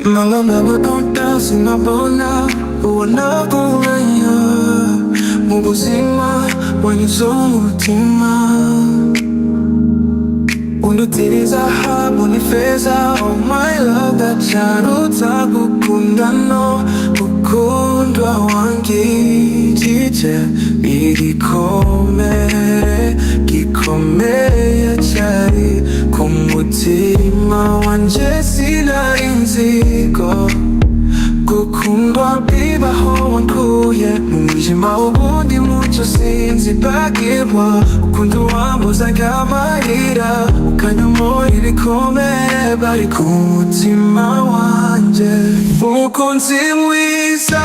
Nalalamang sinabona wala kumaya mubuzima wanyuze umutima unutiriza zahabu n'ifeza. Oh my love, ndacaruta gukunda no gukundwa wangirije igikomere gikomeye cyari ku mutima wanje. Sinari nziko gukundwa bibaho wankuye mu mwijima w'ubundi mucyo sinzibagirwa. Ukunda uwambuzaga amarira ukanyomora ibikomere bari ku mutima wanje. Umukunzi mwiza